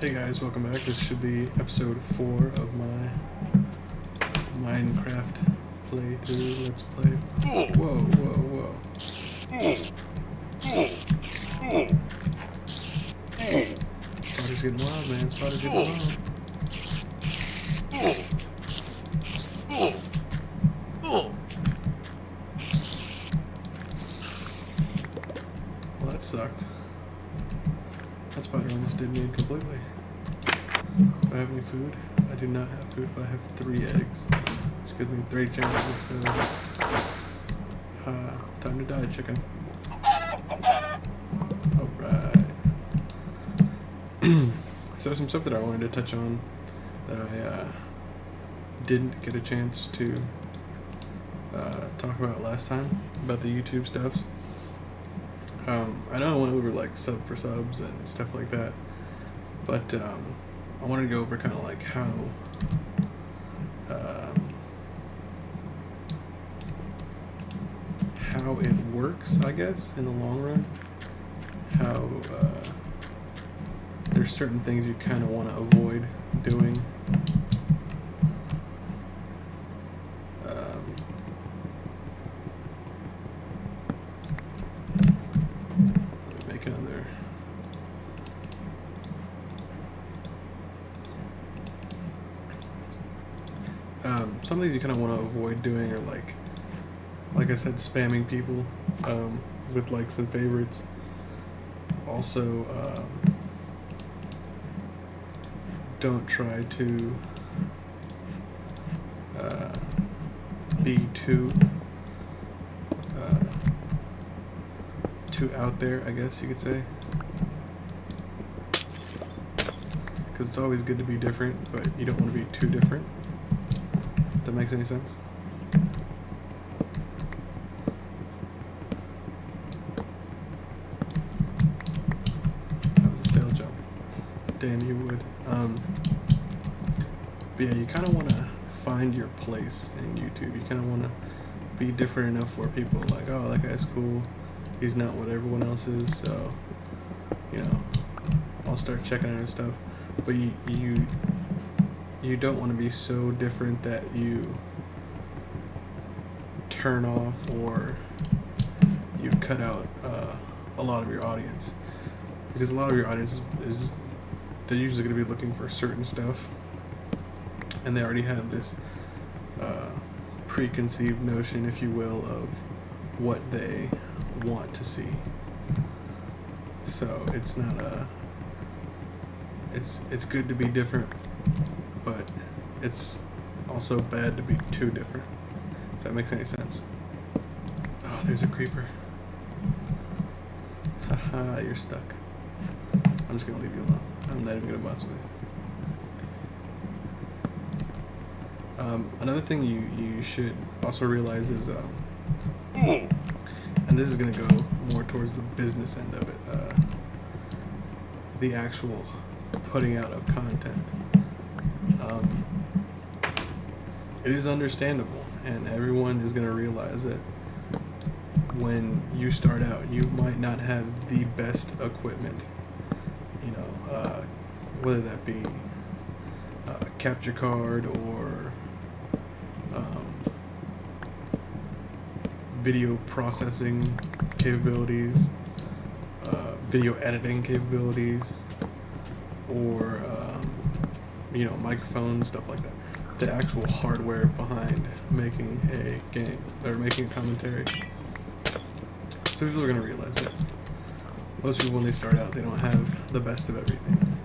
Hey guys, welcome back. This should be episode 4 of my Minecraft playthrough. Let's play. Whoa, whoa, whoa. Spotter's getting wild, man. Spotter's getting wild. Well, that sucked. That spider almost did me in completely. Do I have any food? I do not have food, but I have 3 eggs. Which gives me 3 chances of food. Time to die, chicken. Alright. So some stuff that I wanted to touch on that I didn't get a chance to talk about last time, about the YouTube stuff. I know I went over like sub for subs and stuff like that, but I wanted to go over kind of like how it works, I guess, in the long run. How there's certain things you kind of want to avoid doing. Let me make another. Some things you kind of want to avoid doing are like I said, spamming people with likes and favorites. Also, don't try to be too out there, I guess you could say. Because it's always good to be different, but you don't want to be too different. If that makes any sense? Damn, you would. But yeah, you kind of want to find your place in YouTube. You kind of want to be different enough where people are like, oh, that guy's cool. He's not what everyone else is, so, you know, I'll start checking out his stuff. But you don't want to be so different that you turn off or you cut out a lot of your audience. Because a lot of your audience is they're usually going to be looking for certain stuff, and they already have this preconceived notion, if you will, of what they want to see. So it's not it's good to be different, but it's also bad to be too different, if that makes any sense. Oh, there's a creeper. Haha, you're stuck. I'm just gonna leave you alone. I'm not even gonna bounce with you. Another thing you should also realize is, and this is gonna go more towards the business end of it, the actual putting out of content. It is understandable, and everyone is gonna realize that when you start out, you might not have the best equipment. You know, whether that be a capture card or video processing capabilities, video editing capabilities, or you know, microphones, stuff like that. The actual hardware behind making a game or making a commentary. So people are going to realize that most people, when they start out, they don't have the best of everything.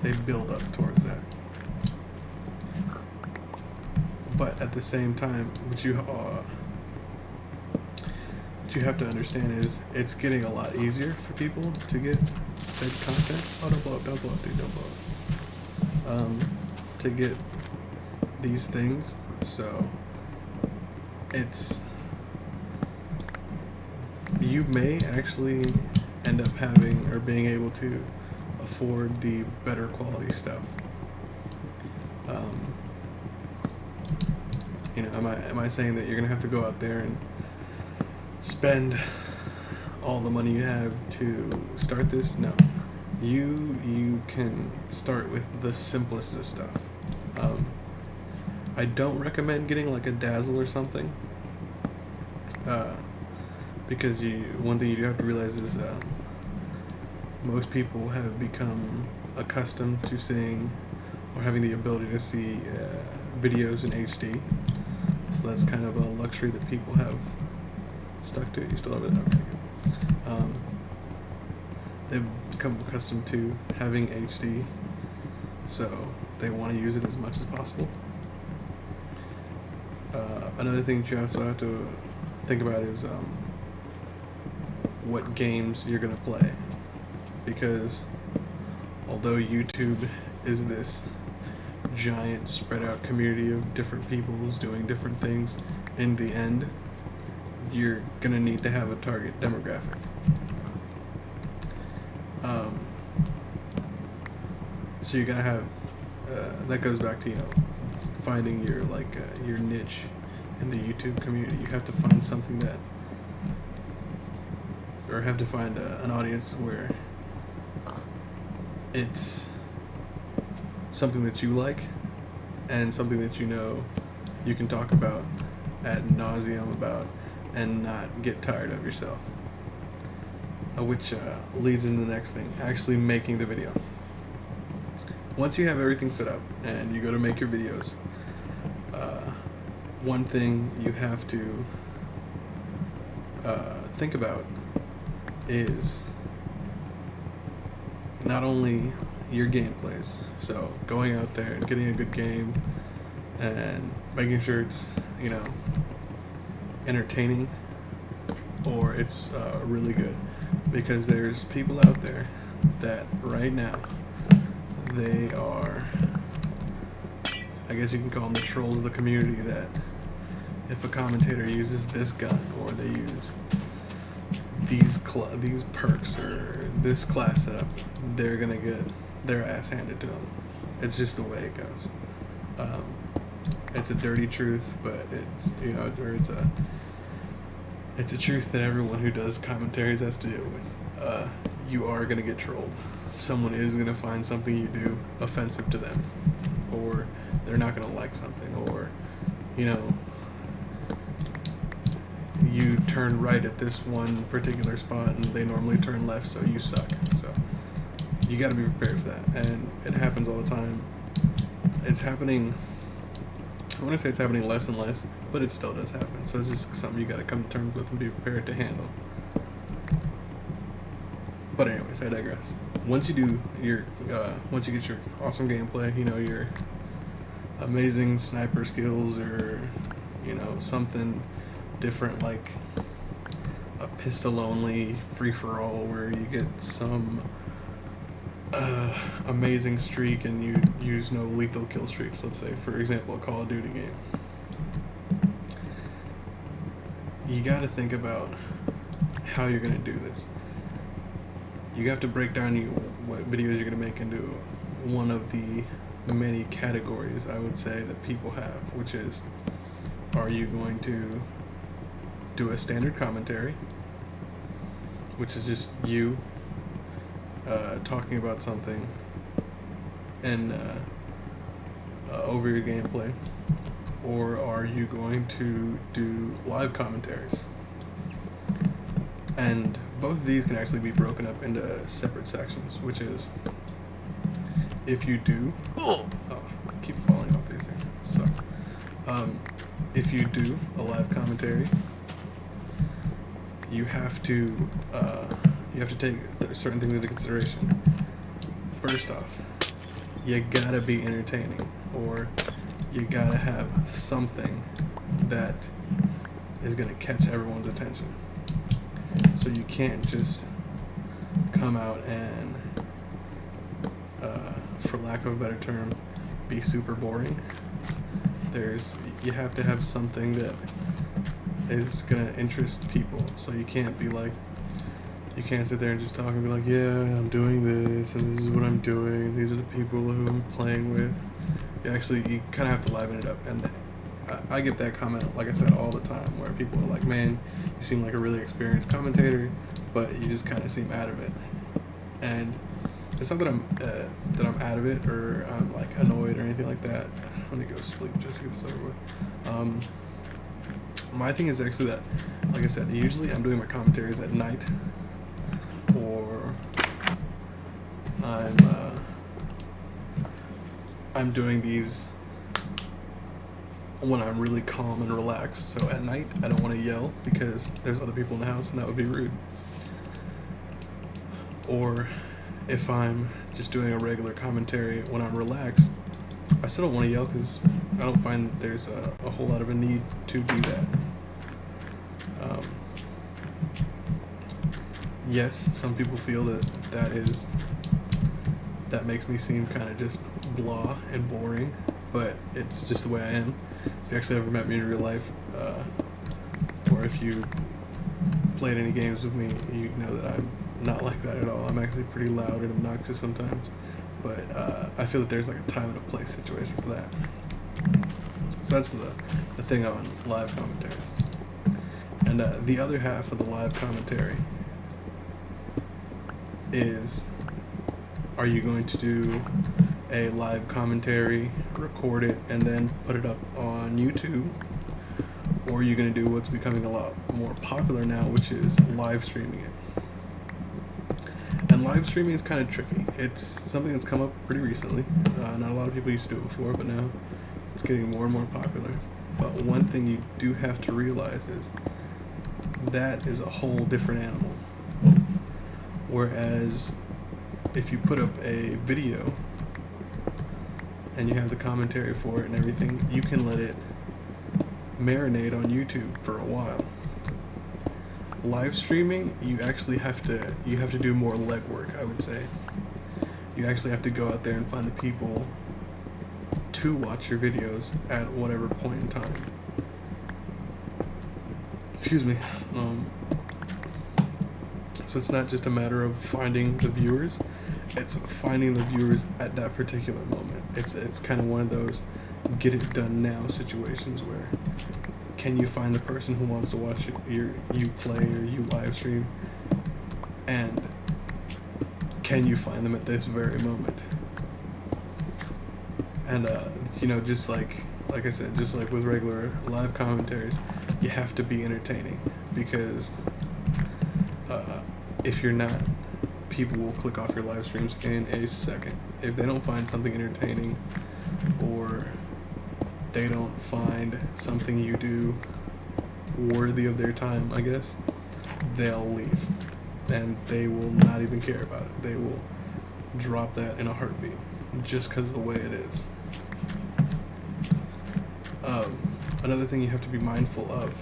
They build up towards that. But at the same time, what you have to understand is it's getting a lot easier for people to get said content. Oh, don't blow up, dude, don't blow up. To get these things, so you may actually end up having or being able to afford the better quality stuff. You know, am I saying that you're gonna have to go out there and spend all the money you have to start this? No. you can start with the simplest of stuff. I don't recommend getting like a Dazzle or something, because one thing you do have to realize is most people have become accustomed to seeing or having the ability to see videos in HD. So that's kind of a luxury that people have stuck to. You still have it? Okay, good. They've become accustomed to having HD, so they want to use it as much as possible. Another thing that you also have to think about is what games you're going to play. Because although YouTube is this giant spread out community of different people who's doing different things, in the end you're gonna need to have a target demographic. So you're gonna have that goes back to finding your your niche in the YouTube community. You have to find something that, or have to find an audience where it's something that you like and something that you can talk about ad nauseum about and not get tired of yourself. Which leads into the next thing, actually making the video. Once you have everything set up and you go to make your videos, one thing you have to think about is not only your gameplays, so going out there and getting a good game and making sure it's entertaining or it's really good, because there's people out there that right now they are, I guess you can call them the trolls of the community, that if a commentator uses this gun or they use these perks or this class setup, they're gonna get their ass handed to them. It's just the way it goes. It's a dirty truth, but it's a truth that everyone who does commentaries has to deal with. You are gonna get trolled. Someone is gonna find something you do offensive to them, or they're not gonna like something, or you turn right at this one particular spot and they normally turn left, so you suck. So you got to be prepared for that, and it happens all the time. It's happening, I want to say it's happening less and less, but it still does happen. So it's just something you got to come to terms with and be prepared to handle. But anyways, I digress. Once you do once you get your awesome gameplay, your amazing sniper skills, or something different like a pistol only free for all where you get some amazing streak and you use no lethal kill streaks, let's say for example a Call of Duty game, you got to think about how you're going to do this. You have to break down what videos you're going to make into one of the many categories I would say that people have, which is, are you going to do a standard commentary, which is just you talking about something and over your gameplay, or are you going to do live commentaries? And both of these can actually be broken up into separate sections, which is, if you do I keep falling off these things, it sucks. If you do a live commentary, you have to take certain things into consideration. First off, you gotta be entertaining, or you gotta have something that is gonna catch everyone's attention. So you can't just come out and, for lack of a better term, be super boring. You have to have something that is gonna interest people. So you can't sit there and just talk and be like, yeah, I'm doing this and this is what I'm doing, these are the people who I'm playing with. You kind of have to liven it up. And I get that comment, like I said, all the time, where people are like, man, you seem like a really experienced commentator, but you just kind of seem out of it. And it's not that I'm out of it or I'm like annoyed or anything like that. Let me go sleep just to get this over with. My thing is actually that, like I said, usually I'm doing my commentaries at night, or I'm doing these when I'm really calm and relaxed. So at night, I don't want to yell because there's other people in the house and that would be rude. Or if I'm just doing a regular commentary when I'm relaxed, I still don't want to yell because I don't find there's a whole lot of a need to do that. Yes, some people feel that makes me seem kind of just blah and boring, but it's just the way I am. If you actually ever met me in real life, or if you played any games with me, you know that I'm not like that at all. I'm actually pretty loud and obnoxious sometimes, but I feel that there's like a time and a place situation for that. So that's the thing on live commentaries. And the other half of the live commentary is, are you going to do a live commentary, record it, and then put it up on YouTube? Or are you going to do what's becoming a lot more popular now, which is live streaming it? And live streaming is kind of tricky. It's something that's come up pretty recently. Not a lot of people used to do it before, but now it's getting more and more popular. But one thing you do have to realize is that is a whole different animal. Whereas if you put up a video and you have the commentary for it and everything, you can let it marinate on YouTube for a while. Live streaming, you actually have to do more legwork, I would say. You actually have to go out there and find the people to watch your videos at whatever point in time. Excuse me. So it's not just a matter of finding the viewers, it's finding the viewers at that particular moment. It's kind of one of those get it done now situations where can you find the person who wants to watch you play or you live stream, and can you find them at this very moment? And just like I said, just like with regular live commentaries, you have to be entertaining, because if you're not, people will click off your live streams in a second. If they don't find something entertaining, or they don't find something you do worthy of their time, I guess, they'll leave. And they will not even care about it. They will drop that in a heartbeat, just because of the way it is. Another thing you have to be mindful of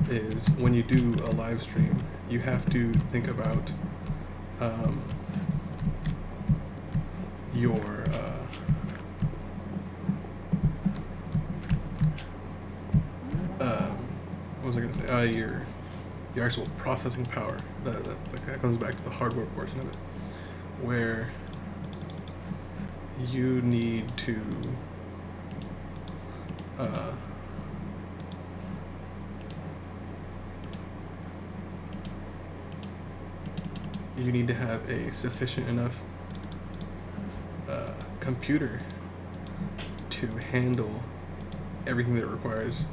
is when you do a live stream, you have to think about your what was I going to say? Your actual processing power. That comes back to the hardware portion of it, where you need to have a sufficient enough computer to handle everything that it requires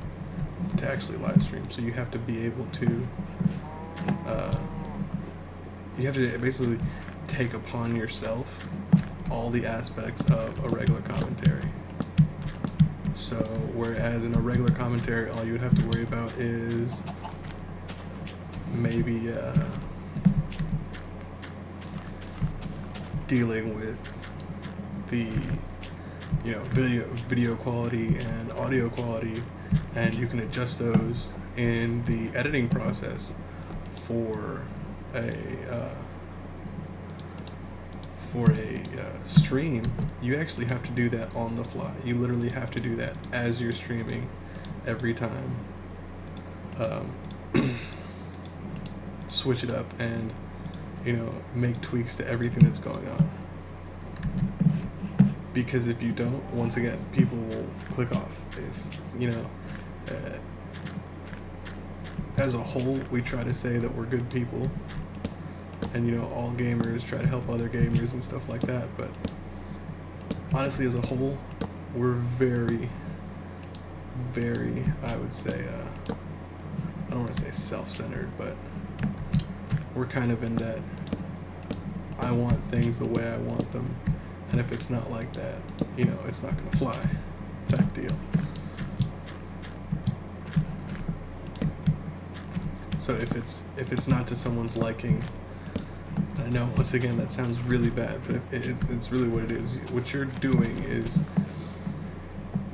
to actually live stream. So you have to be able to basically take upon yourself all the aspects of a regular commentary. So whereas in a regular commentary, all you would have to worry about is maybe dealing with the video quality and audio quality, and you can adjust those in the editing process for a stream. You actually have to do that on the fly. You literally have to do that as you're streaming every time. Switch it up and make tweaks to everything that's going on. Because if you don't, once again, people will click off. As a whole, we try to say that we're good people, and all gamers try to help other gamers and stuff like that, but honestly, as a whole, we're very, very, I would say, I don't want to say self-centered, but we're kind of in that I want things the way I want them, and if it's not like that, it's not going to fly type deal. So if it's not to someone's liking, I know once again that sounds really bad, but it's really what it is. What you're doing is,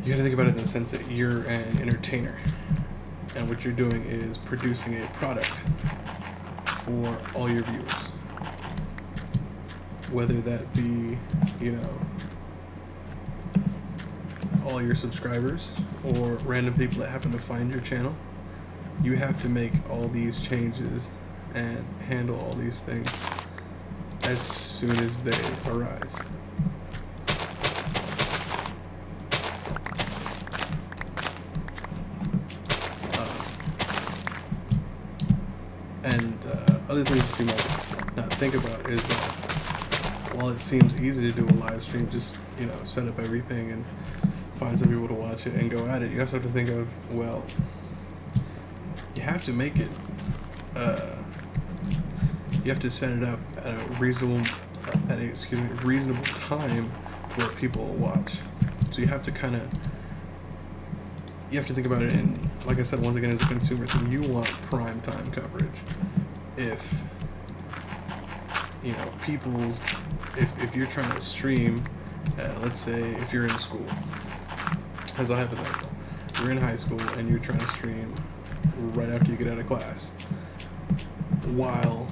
you got to think about it in the sense that you're an entertainer, and what you're doing is producing a product for all your viewers, whether that be all your subscribers or random people that happen to find your channel. You have to make all these changes and handle all these things as soon as they arise. Other things that you might not think about is while it seems easy to do a live stream, just set up everything and find some people to watch it and go at it, you also have to think of, well, you have to make it, you have to set it up at a reasonable time where people will watch. So you have to think about it in, like I said, once again, as a consumer thing. You want prime time coverage. If people, if you're trying to stream, let's say if you're in school, as a hypothetical, you're in high school and you're trying to stream right after you get out of class, while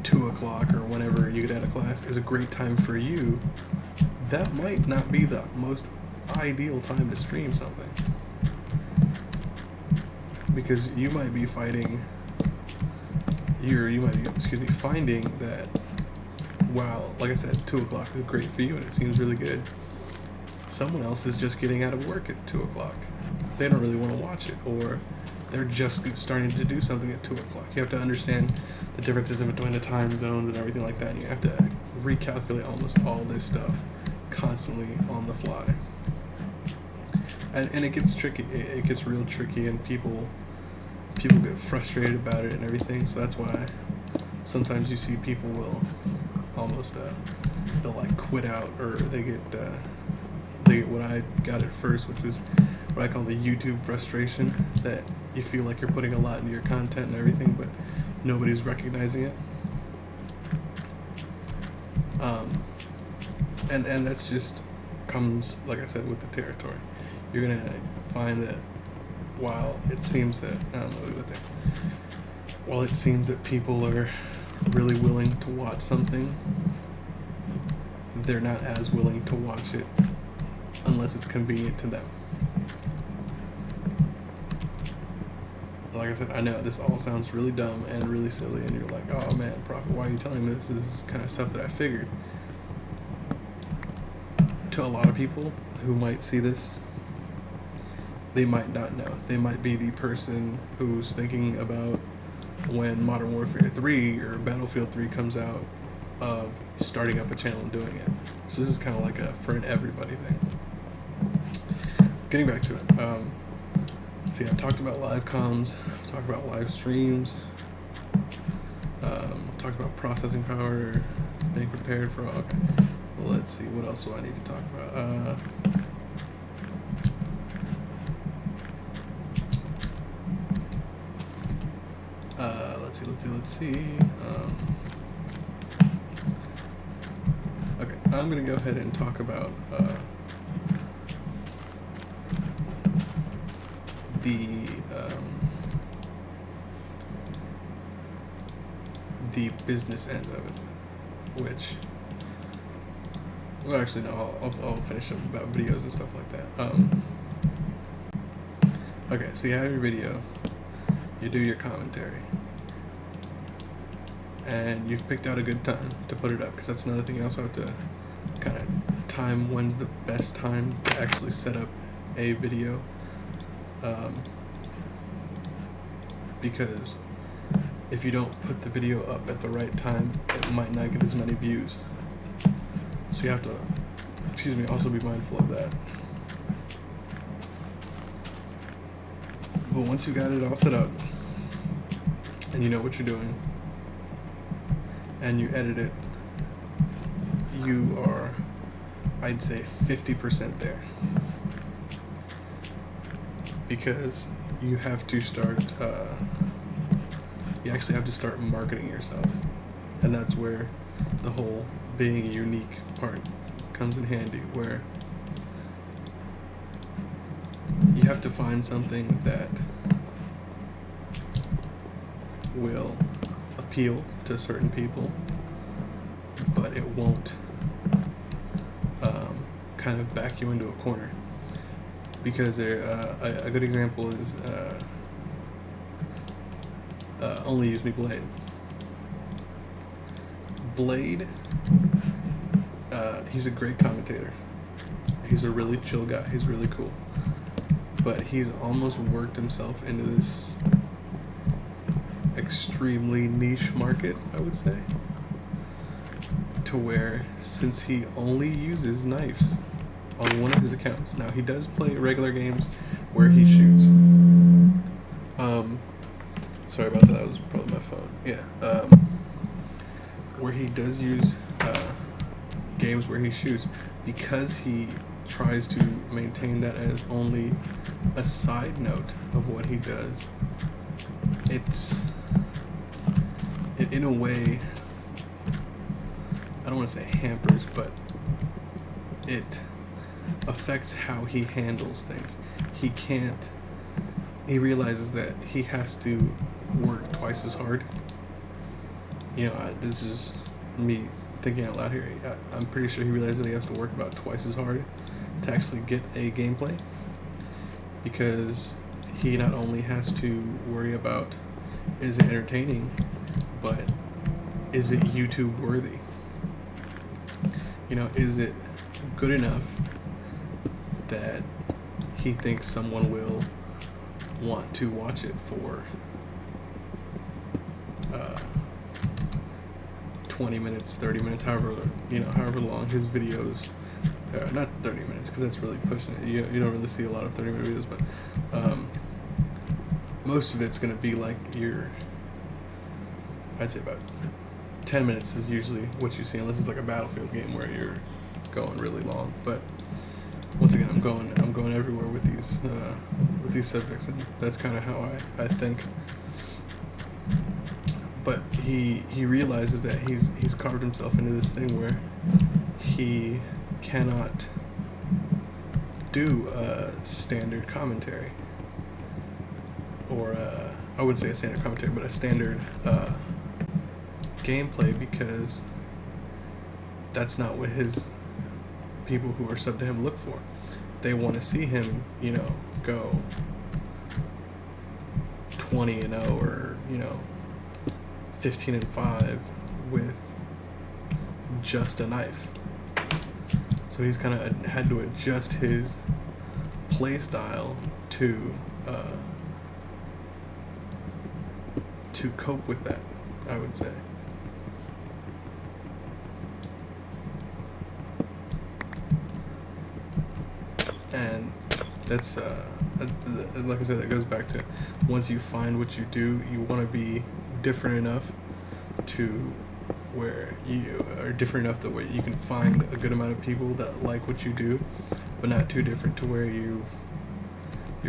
2 o'clock or whenever you get out of class is a great time for you, that might not be the most ideal time to stream something, because you might be finding that, wow, like I said, 2 o'clock is great for you and it seems really good. Someone else is just getting out of work at 2 o'clock. They don't really want to watch it, or they're just starting to do something at 2 o'clock. You have to understand the differences in between the time zones and everything like that, and you have to recalculate almost all this stuff constantly on the fly. And it gets tricky. It gets real tricky, and people get frustrated about it and everything. So that's why sometimes you see people will almost they'll like quit out, or they get what I got at first, which was what I call the YouTube frustration, that you feel like you're putting a lot into your content and everything, but nobody's recognizing it. And that's just comes, like I said, with the territory. You're gonna find that while it seems that people are really willing to watch something, they're not as willing to watch it unless it's convenient to them. Like I said, I know this all sounds really dumb and really silly, and you're like, oh man, Prophet, why are you telling me this? This is kind of stuff that I figured. To a lot of people who might see this, they might not know. They might be the person who's thinking about when Modern Warfare 3 or Battlefield 3 comes out, of starting up a channel and doing it. So this is kind of like a for an everybody thing. Getting back to it. See, I've talked about live comms, I've talked about live streams, talked about processing power, being prepared for, okay. Well, let's see, what else do I need to talk about? Let's see. Okay, I'm gonna go ahead and talk about the business end of it, which, well, actually no, I'll finish up about videos and stuff like that. Okay, so you have your video, you do your commentary, and you've picked out a good time to put it up, because that's another thing you also have to kind of time when's the best time to actually set up a video, because if you don't put the video up at the right time, it might not get as many views. So you have to, also be mindful of that. But once you got it all set up, and you know what you're doing, and you edit it, you are, I'd say, 50% there. Because you have to start, you actually have to start marketing yourself. And that's where the whole being unique part comes in handy, where you have to find something that will appeal to certain people, but it won't kind of back you into a corner. Because a good example is Only Use Me Blade. Blade, he's a great commentator. He's a really chill guy. He's really cool. But he's almost worked himself into this extremely niche market, I would say. To where, since he only uses knives on one of his accounts. Now, he does play regular games where he shoots. Sorry about that. That was probably my phone. Yeah. Where he does use games where he shoots, because he tries to maintain that as only a side note of what he does. It in a way, I don't want to say hampers, but it affects how he handles things. He realizes that he has to work twice as hard. This is me thinking out loud here. I'm pretty sure he realizes that he has to work about twice as hard to actually get a gameplay, because he not only has to worry about, is it entertaining, but is it YouTube worthy? Is it good enough that he thinks someone will want to watch it for 20 minutes, 30 minutes, however long his videos, not 30 minutes, because that's really pushing it. You don't really see a lot of 30-minute videos, but most of it's going to be like I'd say about 10 minutes is usually what you see, unless it's like a Battlefield game where you're going really long. But once again, I'm going everywhere with these subjects, and that's kind of how I think. But he realizes that he's carved himself into this thing where he cannot do a standard commentary, or I wouldn't say a standard commentary, but a standard gameplay, because that's not what his people who are sub to him look for. They want to see him, go 20-0 or 15-5 with just a knife. So he's kind of had to adjust his play style to cope with that, I would say. And that's like I said, that goes back to, once you find what you do, you want to be different enough to where you are different enough that way you can find a good amount of people that like what you do, but not too different to where you're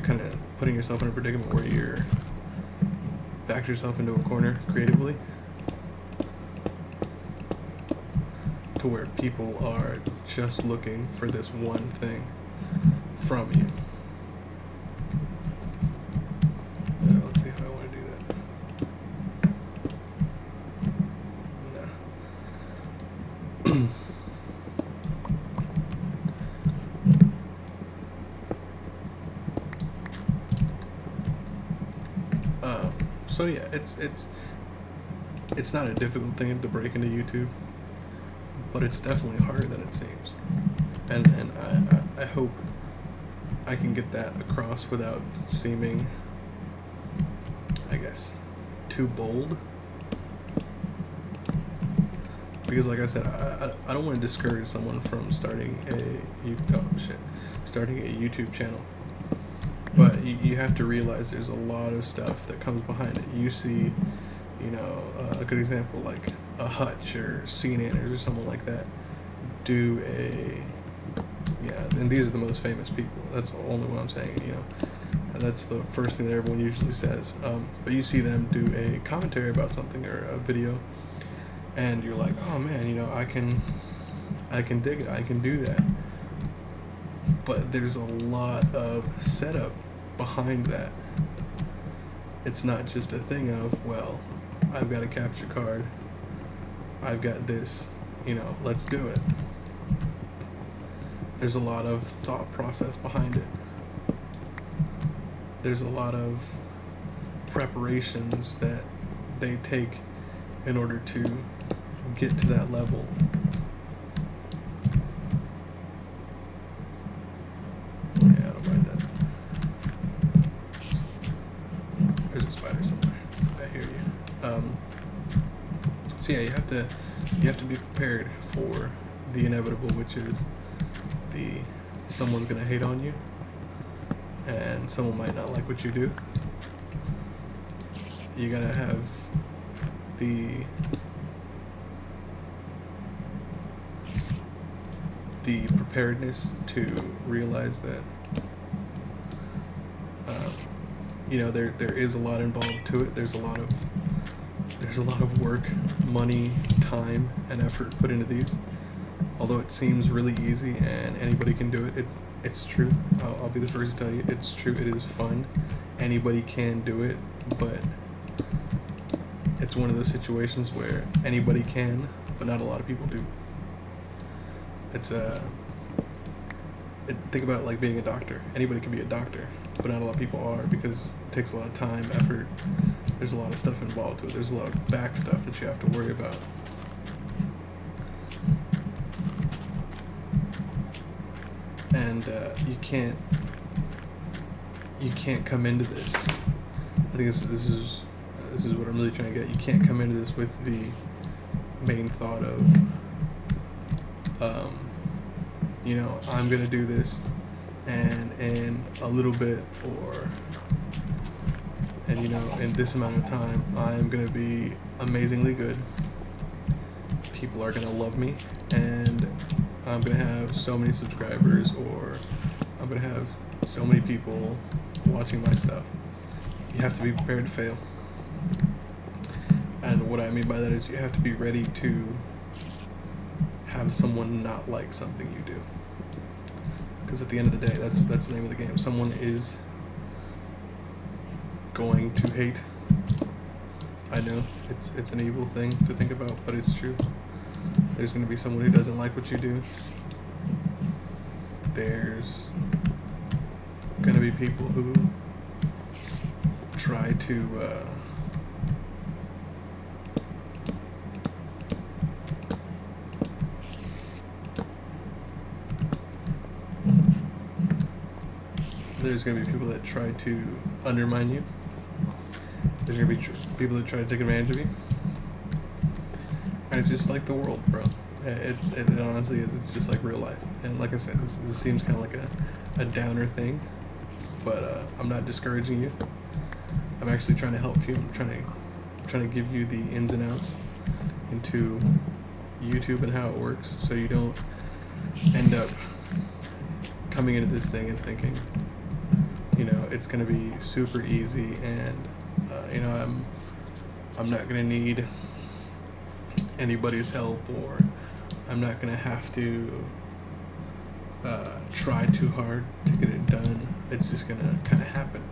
kind of putting yourself in a predicament where you're backed yourself into a corner creatively, to where people are just looking for this one thing from you. Let's see how I want to do that. So yeah, it's not a difficult thing to break into YouTube, but it's definitely harder than it seems. And I hope I can get that across without seeming, I guess, too bold. because like I said, I don't want to discourage someone from starting starting a YouTube channel. But you have to realize there's a lot of stuff that comes behind it. You see, a good example like a Hutch or CNanners or someone like that do and these are the most famous people. That's only what I'm saying, And that's the first thing that everyone usually says. But you see them do a commentary about something or a video, and you're like, oh man, I can dig it. I can do that. But there's a lot of setup behind that. It's not just a thing of, well, I've got a capture card, I've got this, let's do it. There's a lot of thought process behind it. There's a lot of preparations that they take in order to get to that level. Yeah, I don't mind that. There's a spider somewhere. I hear you. So yeah, you have to be prepared for the inevitable, which is someone's gonna hate on you, and someone might not like what you do. You gotta have the preparedness to realize that there is a lot involved to it. There's a lot of work, money, time, and effort put into these. Although it seems really easy and anybody can do it, it's true. I'll be the first to tell you, it's true. It is fun. Anybody can do it, but it's one of those situations where anybody can, but not a lot of people do. Think about like being a doctor. Anybody can be a doctor, but not a lot of people are, because it takes a lot of time, effort. There's a lot of stuff involved to it. There's a lot of back stuff that you have to worry about. And you can't come into this. I think this is what I'm really trying to get. You can't come into this with the main thought of, I'm gonna do this, and in a little bit, in this amount of time, I'm gonna be amazingly good. People are gonna love me, and I'm gonna have so many subscribers, or I'm gonna have so many people watching my stuff. You have to be prepared to fail. And what I mean by that is you have to be ready to have someone not like something you do. Because at the end of the day, that's the name of the game. Someone is going to hate. I know it's an evil thing to think about, but it's true. There's going to be someone who doesn't like what you do. There's going to be people who try to there's going to be people that try to undermine you. There's going to be people that try to take advantage of you. And it's just like the world, bro. It honestly is. It's just like real life. And like I said, this seems kind of like a downer thing, but I'm not discouraging you. I'm actually trying to help you. I'm trying to give you the ins and outs into YouTube and how it works, so you don't end up coming into this thing and thinking, it's gonna be super easy, and I'm not gonna need anybody's help, or I'm not gonna have to try too hard to get it done. It's just gonna kind of happen.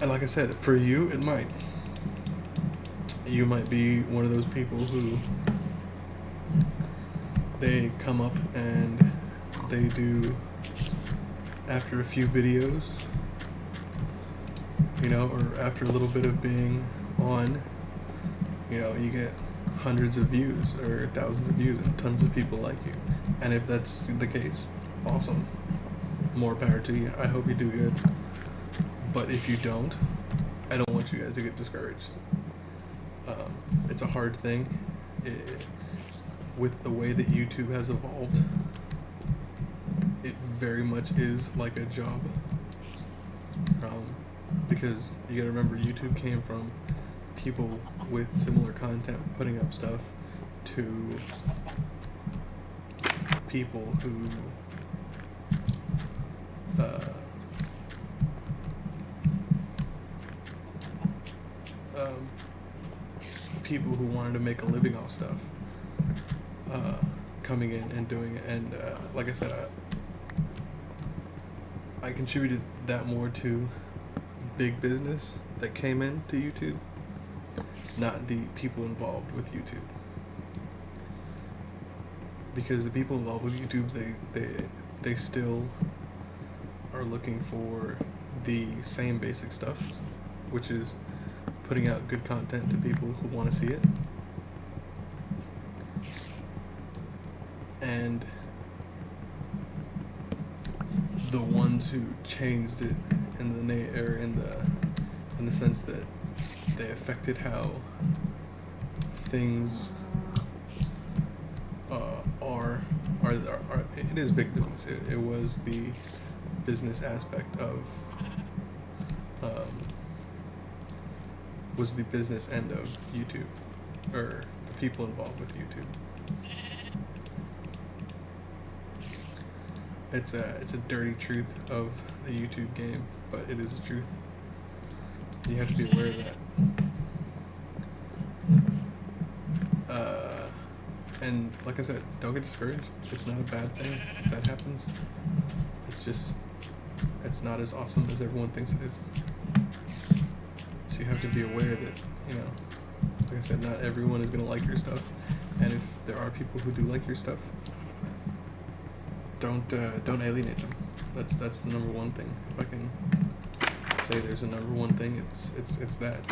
And like I said, for you, it might. You might be one of those people who they come up and they do, after a few videos, or after a little bit of being on, you get hundreds of views or thousands of views and tons of people like you. And if that's the case, awesome. More power to you. I hope you do good. But if you don't, I don't want you guys to get discouraged. it's a hard thing. With the way that YouTube has evolved, it very much is like a job. Because you gotta remember, YouTube came from people with similar content putting up stuff to people who people who wanted to make a living off stuff, coming in and doing it. And like I said, I contributed that more to big business that came into YouTube, not the people involved with YouTube. Because the people involved with YouTube, they still are looking for the same basic stuff, which is putting out good content to people who want to see it. And the ones who changed it in the sense that they affected how things are it is big business. It was the business aspect of was the business end of YouTube, or the people involved with YouTube. It's a dirty truth of the YouTube game, but it is the truth. You have to be aware of that. And like I said, don't get discouraged. It's not a bad thing if that happens. It's just, it's not as awesome as everyone thinks it is. So you have to be aware that, like I said, not everyone is gonna like your stuff. And if there are people who do like your stuff, don't alienate them. That's the number one thing. If I can say there's a number one thing, it's that.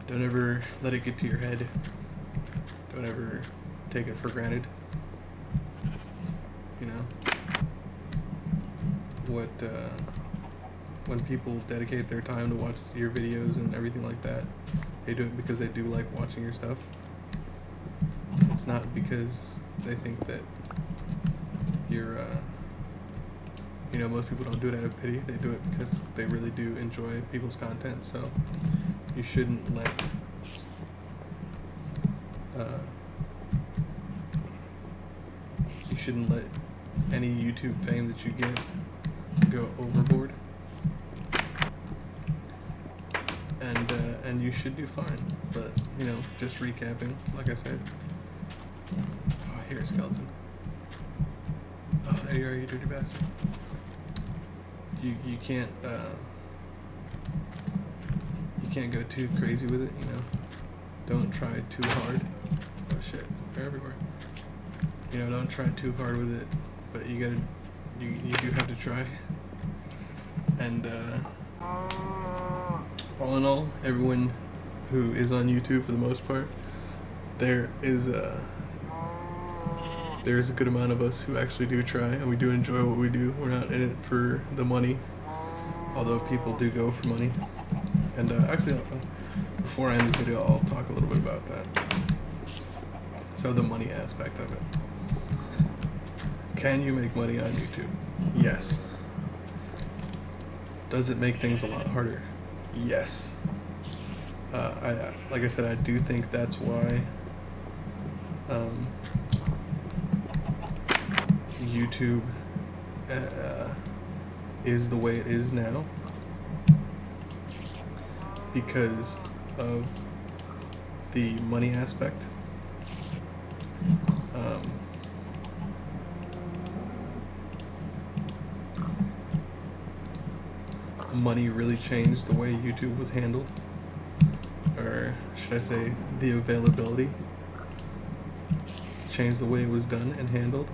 Don't ever let it get to your head. Don't ever take it for granted. When people dedicate their time to watch your videos and everything like that, they do it because they do like watching your stuff. It's not because they think that you're, most people don't do it out of pity. They do it because they really do enjoy people's content. So you shouldn't let any YouTube fame that you get go overboard. And you should do fine. But just recapping, like I said. Oh, I hear a skeleton. Oh, there you are, you dirty bastard. You can't go too crazy with it, Don't try too hard. Oh shit, they're everywhere. Don't try too hard with it, but you do have to try. And all in all, everyone who is on YouTube, for the most part, there's a good amount of us who actually do try, and we do enjoy what we do. We're not in it for the money, although people do go for money. And actually, before I end this video, I'll talk a little bit about that. So the money aspect of it. Can you make money on YouTube? Yes. Does it make things a lot harder? Yes. Like I said, I do think that's why YouTube is the way it is now, because of the money aspect. Money really changed the way YouTube was handled, or should I say the availability changed the way it was done and handled.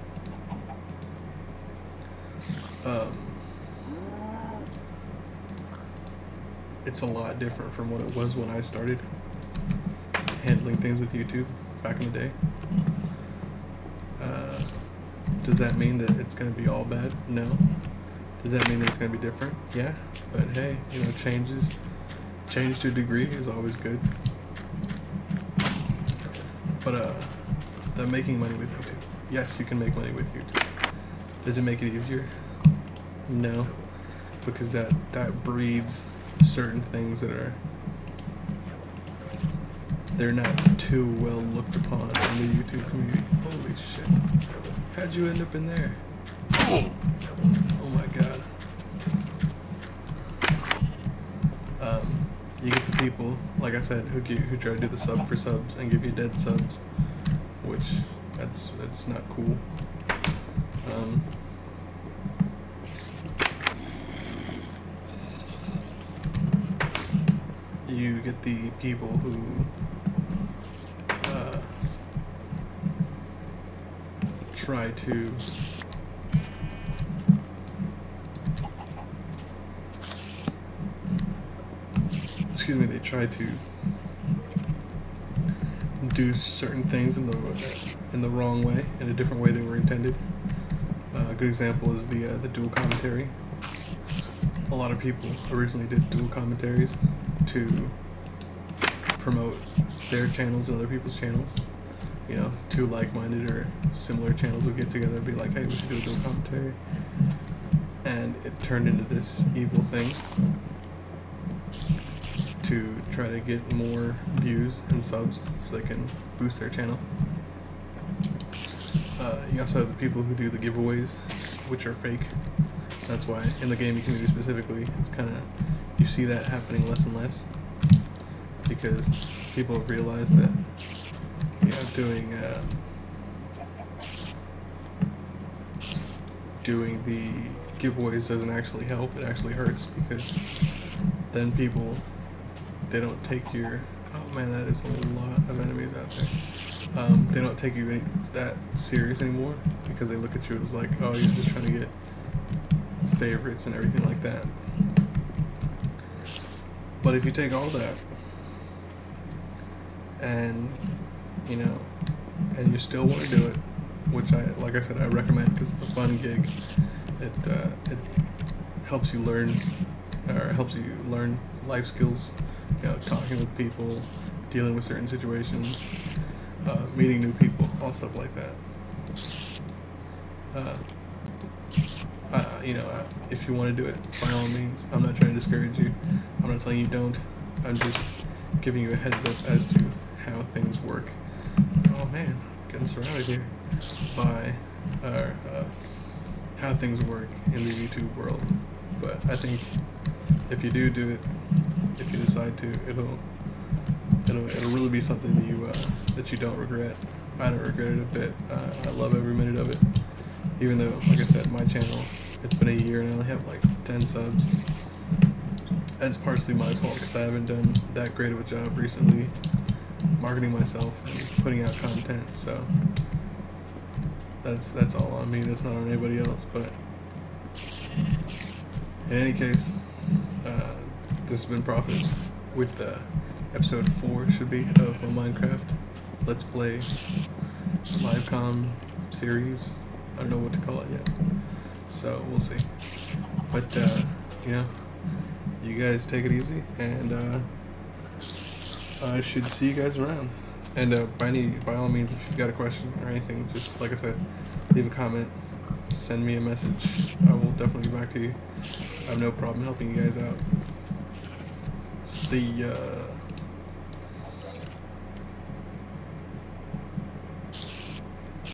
It's a lot different from what it was when I started handling things with YouTube back in the day. Does that mean that it's going to be all bad? No. Does that mean that it's going to be different? Yeah. But hey, change to a degree is always good. But the making money with YouTube. Yes, you can make money with YouTube. Does it make it easier? No, because that breeds certain things that they're not too well looked upon in the YouTube community. Holy shit. How'd you end up in there? Oh my god. You get the people, like I said, who try to do the sub for subs and give you dead subs, which that's not cool. You get the people who try to they try to do certain things in the wrong way, in a different way they were intended. A good example is the dual commentary. A lot of people originally did dual commentaries to promote their channels and other people's channels. You know, two like-minded or similar channels would get together and be like, hey, we should do a dual commentary. And it turned into this evil thing to try to get more views and subs so they can boost their channel. You also have the people who do the giveaways, which are fake. That's why in the gaming community specifically, it's kind of, you see that happening less and less, because people have realized that, you know, doing the giveaways doesn't actually help. It actually hurts, because then people, they don't take your, oh man, that is a lot of enemies out there. They don't take you that serious anymore, because they look at you as like, oh, you're just trying to get favorites and everything like that. But if you take all that and, you know, and you still want to do it, which like I said, I recommend, because it's a fun gig. It helps you learn life skills, you know, talking with people, dealing with certain situations, meeting new people, all stuff like that. You know, if you want to do it, by all means. I'm not trying to discourage you. I'm not saying you don't. I'm just giving you a heads up as to how things work. Oh man, getting surrounded here by how things work in the YouTube world. But I think if you do it, if you decide to, it'll really be something that you don't regret. I don't regret it a bit. I love every minute of it. Even though, like I said, my channel, it's been a year and I only have like 10 subs. That's partially my fault, because I haven't done that great of a job recently marketing myself and putting out content. So that's all on me. That's not on anybody else. But in any case, this has been Prophet with episode 4 should be of a Minecraft Let's Play livecom series. I don't know what to call it yet, so we'll see. But you know, you guys take it easy, and I should see you guys around. And by all means, if you've got a question or anything, just like I said, leave a comment, send me a message. I will definitely get back to you. I have no problem helping you guys out. See ya.